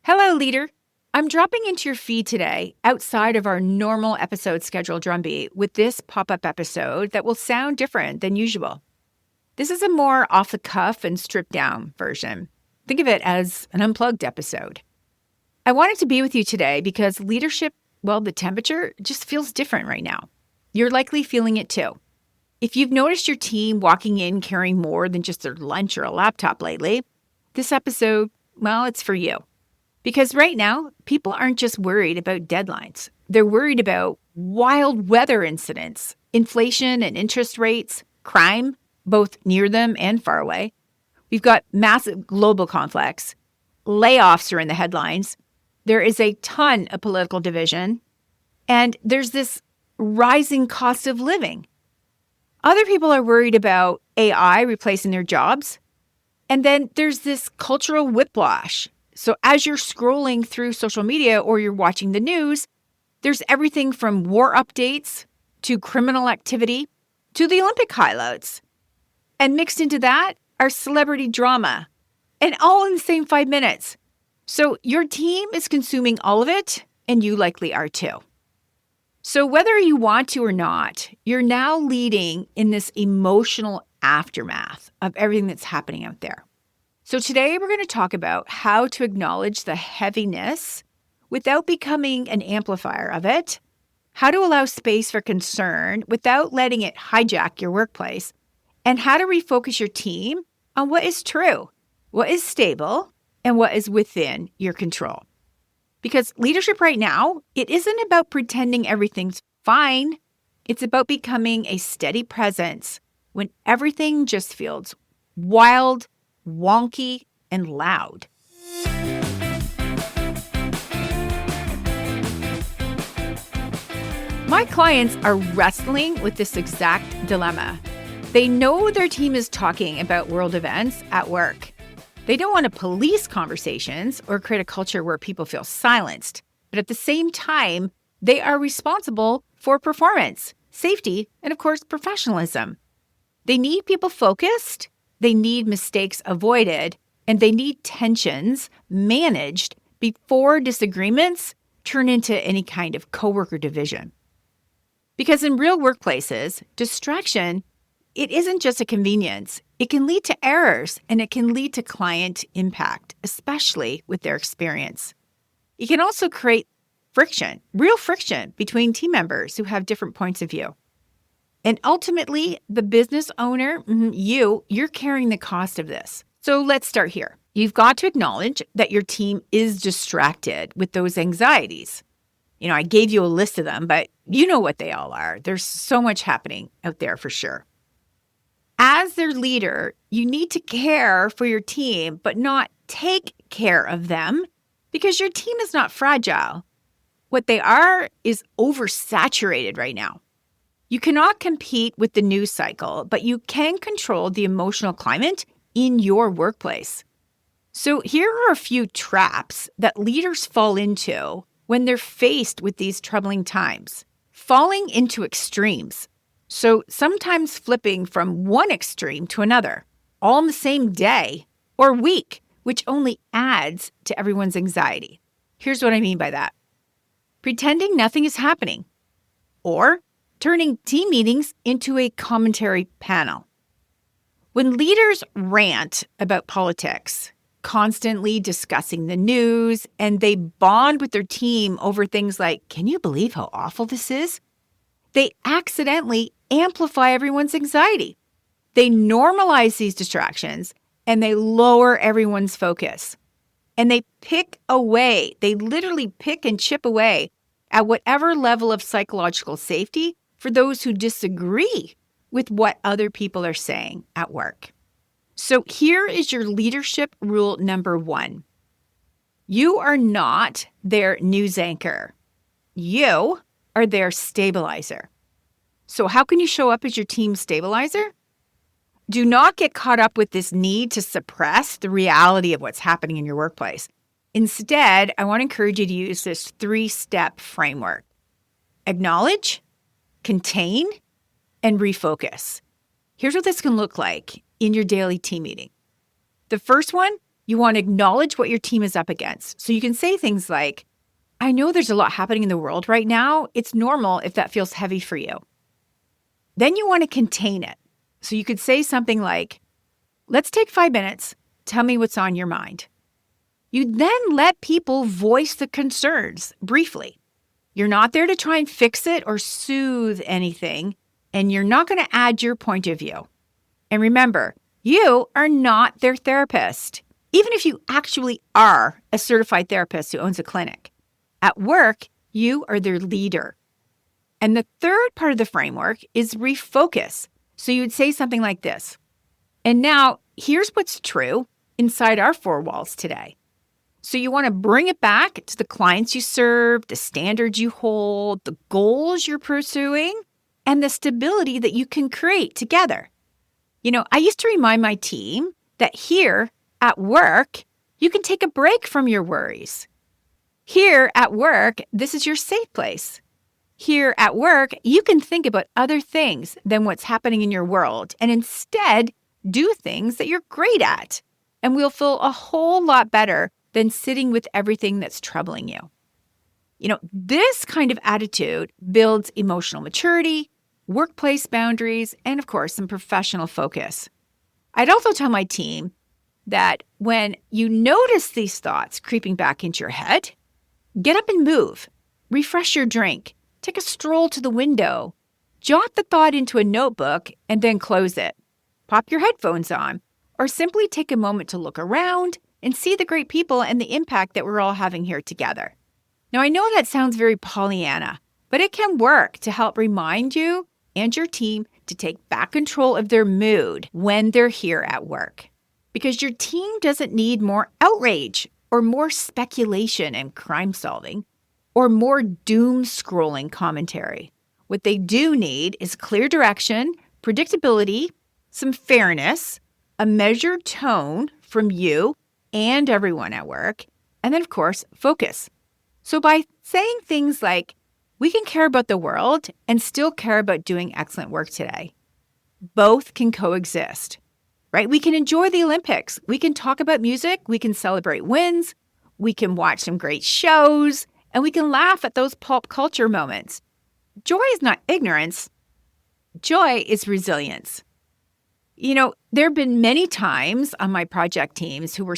Hello, leader. I'm dropping into your feed today outside of our normal episode schedule drumbeat with this pop-up episode that will sound different than usual. This is a more off-the-cuff and stripped-down version. Think of it as an unplugged episode. I wanted to be with you today because leadership, the temperature just feels different right now. You're likely feeling it too. If you've noticed your team walking in carrying more than just their lunch or a laptop lately, this episode, it's for you. Because right now, people aren't just worried about deadlines. They're worried about wild weather incidents, inflation and interest rates, crime, both near them and far away. We've got massive global conflicts. Layoffs are in the headlines. There is a ton of political division. And there's this rising cost of living. Other people are worried about AI replacing their jobs. And then there's this cultural whiplash. So as you're scrolling through social media or you're watching the news, there's everything from war updates to criminal activity to the Olympic highlights. And mixed into that are celebrity drama, and all in the same 5 minutes. So your team is consuming all of it, and you likely are too. So whether you want to or not, you're now leading in this emotional aftermath of everything that's happening out there. So today we're going to talk about how to acknowledge the heaviness without becoming an amplifier of it, how to allow space for concern without letting it hijack your workplace, and how to refocus your team on what is true, what is stable, and what is within your control. Because leadership right now, it isn't about pretending everything's fine. It's about becoming a steady presence when everything just feels wild, wonky, and loud. My clients are wrestling with this exact dilemma. They know their team is talking about world events at work. They don't want to police conversations or create a culture where people feel silenced. But at the same time, they are responsible for performance, safety, and of course, professionalism. They need people focused, they need mistakes avoided, and they need tensions managed before disagreements turn into any kind of coworker division. Because in real workplaces, distraction, it isn't just a convenience. It can lead to errors and it can lead to client impact, especially with their experience. It can also create friction, real friction between team members who have different points of view. And ultimately, the business owner, you're carrying the cost of this. So let's start here. You've got to acknowledge that your team is distracted with those anxieties. I gave you a list of them, but you know what they all are. There's so much happening out there for sure. As their leader, you need to care for your team, but not take care of them because your team is not fragile. What they are is oversaturated right now. You cannot compete with the news cycle, but you can control the emotional climate in your workplace. So here are a few traps that leaders fall into when they're faced with these troubling times. Falling into extremes. So sometimes flipping from one extreme to another, all in the same day or week, which only adds to everyone's anxiety. Here's what I mean by that. Pretending nothing is happening, or turning team meetings into a commentary panel. When leaders rant about politics, constantly discussing the news, and they bond with their team over things like, can you believe how awful this is? They accidentally amplify everyone's anxiety. They normalize these distractions and they lower everyone's focus. And they literally pick and chip away at whatever level of psychological safety for those who disagree with what other people are saying at work. So here is your leadership rule number 1. You are not their news anchor. You are their stabilizer. So how can you show up as your team's stabilizer? Do not get caught up with this need to suppress the reality of what's happening in your workplace. Instead, I want to encourage you to use this 3-step framework. Acknowledge, contain, and refocus. Here's what this can look like in your daily team meeting. The first one, You want to acknowledge what your team is up against. So you can say things like, I know there's a lot happening in the world right now. It's normal if that feels heavy for you. Then you want to contain it. So you could say something like, let's take 5 minutes. Tell me what's on your mind. You then let people voice the concerns briefly. You're not there to try and fix it or soothe anything, and you're not going to add your point of view. And remember, you are not their therapist, even if you actually are a certified therapist who owns a clinic. At work, you are their leader. And the third part of the framework is refocus. So you'd say something like this. And now, here's what's true inside our 4 walls today. So you want to bring it back to the clients you serve, the standards you hold, the goals you're pursuing, and the stability that you can create together. I used to remind my team that here at work, you can take a break from your worries. Here at work, this is your safe place. Here at work, you can think about other things than what's happening in your world and instead do things that you're great at. And we'll feel a whole lot better than sitting with everything that's troubling you. This kind of attitude builds emotional maturity, workplace boundaries, and of course, some professional focus. I'd also tell my team that when you notice these thoughts creeping back into your head, get up and move, refresh your drink, take a stroll to the window, jot the thought into a notebook, and then close it. Pop your headphones on, or simply take a moment to look around and see the great people and the impact that we're all having here together. Now, I know that sounds very Pollyanna, but it can work to help remind you and your team to take back control of their mood when they're here at work. Because your team doesn't need more outrage or more speculation and crime solving or more doom scrolling commentary. What they do need is clear direction, predictability, some fairness, a measured tone from you and everyone at work, and then, of course, focus. So by saying things like, we can care about the world and still care about doing excellent work today. Both can coexist, right? We can enjoy the Olympics. We can talk about music. We can celebrate wins. We can watch some great shows, and we can laugh at those pop culture moments. Joy is not ignorance. Joy is resilience. There have been many times on my project teams who were,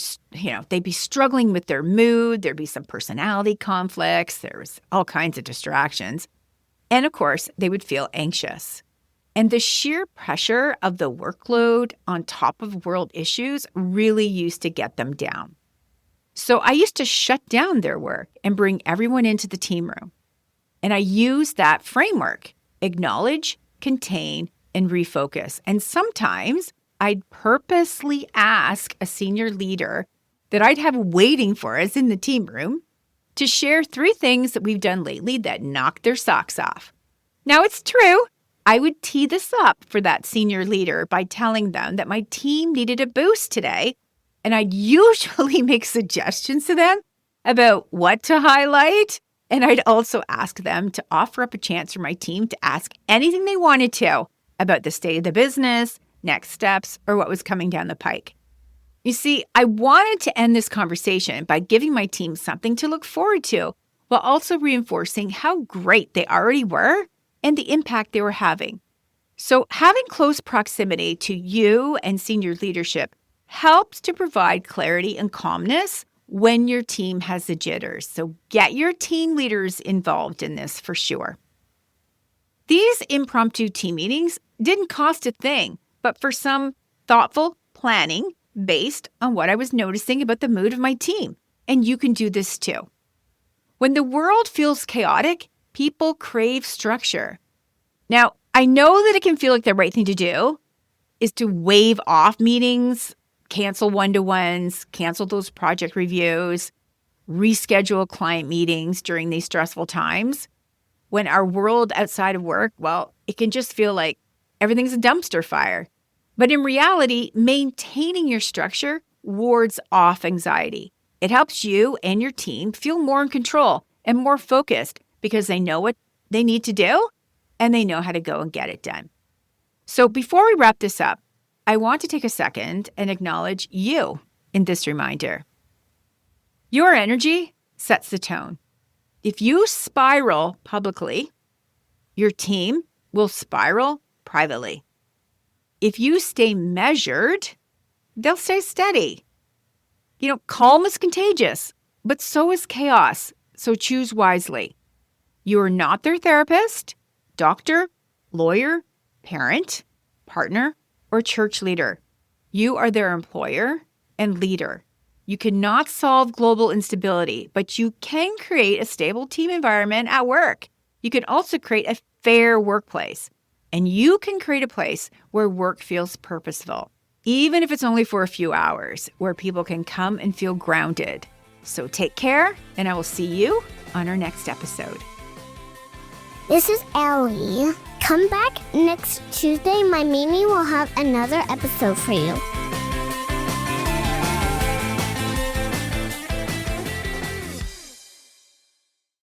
they'd be struggling with their mood. There'd be some personality conflicts. There was all kinds of distractions. And of course, they would feel anxious. And the sheer pressure of the workload on top of world issues really used to get them down. So I used to shut down their work and bring everyone into the team room. And I used that framework, acknowledge, contain, and refocus. And sometimes I'd purposely ask a senior leader that I'd have waiting for us in the team room to share 3 things that we've done lately that knocked their socks off. Now, it's true. I would tee this up for that senior leader by telling them that my team needed a boost today, and I'd usually make suggestions to them about what to highlight, and I'd also ask them to offer up a chance for my team to ask anything they wanted to about the state of the business, next steps, or what was coming down the pike. You see, I wanted to end this conversation by giving my team something to look forward to, while also reinforcing how great they already were and the impact they were having. So having close proximity to you and senior leadership helps to provide clarity and calmness when your team has the jitters. So get your team leaders involved in this for sure. These impromptu team meetings didn't cost a thing, but for some thoughtful planning based on what I was noticing about the mood of my team. And you can do this too. When the world feels chaotic, people crave structure. Now, I know that it can feel like the right thing to do is to wave off meetings, cancel one-to-ones, cancel those project reviews, reschedule client meetings during these stressful times. When our world outside of work, well, it can just feel like everything's a dumpster fire. But in reality, maintaining your structure wards off anxiety. It helps you and your team feel more in control and more focused because they know what they need to do and they know how to go and get it done. So before we wrap this up, I want to take a second and acknowledge you. in this reminder. Your energy sets the tone. If you spiral publicly, your team will spiral privately. If you stay measured, they'll stay steady. Calm is contagious, but so is chaos. So choose wisely. You are not their therapist, doctor, lawyer, parent, partner, or church leader. You are their employer and leader. You cannot solve global instability, but you can create a stable team environment at work. You can also create a fair workplace. And you can create a place where work feels purposeful, even if it's only for a few hours, where people can come and feel grounded. So take care, and I will see you on our next episode. This is Ellie. Come back next Tuesday. My Mimi will have another episode for you.